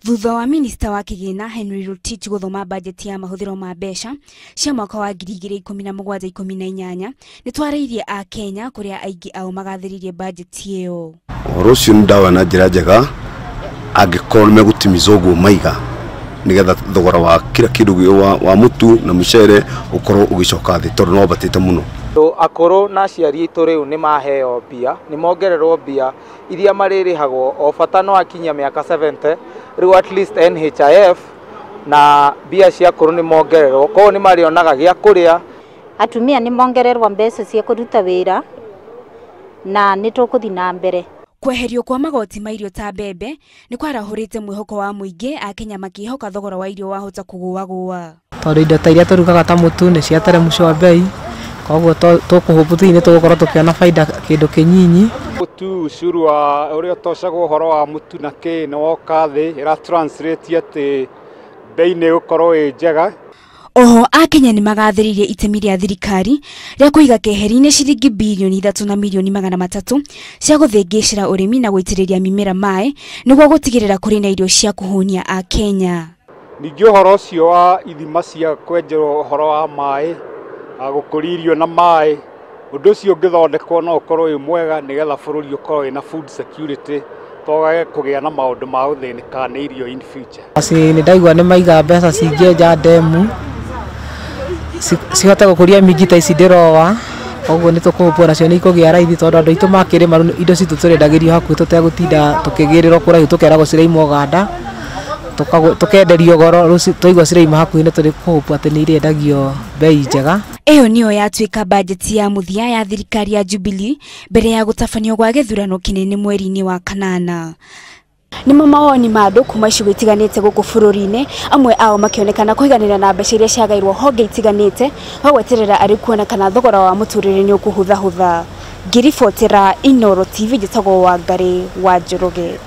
Thutha wa minista wa kigina Henry Rotich guthoma budget ya mahuthiro ma mbeca cia mwaka wa 2017-18 nitwariirie a Kenya kuria aingi ao magathiririe budget iyo. Rucio ndawa na njira njega angikorwo megutimiza uguo maiga nigetha thogora wa kila kindu wa mutu na mucere ukorwo ugicoka thi tondu no batite muno. Akoro na ciari itu riu ni maheo bia ni mongererwo bia iria maririhagwo o bata no akinya miaka 70 riu at least NHIF na bia cia akoro ni mongererwo ko ni marionaga gia kuria. Atumia ni mongererwo mbeca cia kuruta wira na nitukuthi na mbere. Kweherio kwa magoti ma irio ta mbembe ni kwarahurite mwihoko wa muingi a Kenya makihoka thogora wa irio wahota kugua. Tondu indo ta iria turugaga ta mutu ni ciatare muco wa bei koguo tukuhubuthini tugukorwo tukiona faida kindu kinyinyi. Mutu ushuru wa uria tocagwo horo wa mutu na ki no woka thi ira translate ati bei ni gukorwo i njega. Oho a Kenya ni magathiririe itemi ria thirikari ria kuiga keheri-ini ciringi bilioni 3 na milioni 300 cia guthingicira urimi na guitiriria mimera mai niguo gutigirira kuri na irio cia kuhunia a Kenya. Ningi horo cio wa ithima cia kwenjerwo horo wa mai agukuririo na mai undu ucio ngithondekwo no ukorwo wi mwega nigetha bururi ukorwo ina food security togage kugia na maundu ma uthinika ni irio in future. Asi ni ndaigua ni maiga mbeca cingenja ndemu cihote gukuria migita ici ndirowa koguo ni tukuhupwo nacio ni ikugia raithi tondu andu aitu makirima indo citu turendagirio hakuhi tutegutinda tukigirirwo kuraihu tukeragwo ciraimwo ganda tukenderio goro tuigwa ciraima hakuhi ni turi kuhupwo ati ni irendagio bei njega. Iyo niyo yatuika budget ya muthia ya thirikari ya Jubilee mbere ya gutafanio gwa githurano kinene mweri-ini wa kanana. Nimo mawoni ma andu kuma icigo itiganite guku bururi-ini, amwe ao makionekana kuiganira na mbeca iria ciagairwo honge itiganite gweterera ari kuona kana thogora wa muturire ni ukuhutha. Ngiribotera Inooro TV, njitagwo Wangari wa Njoroge.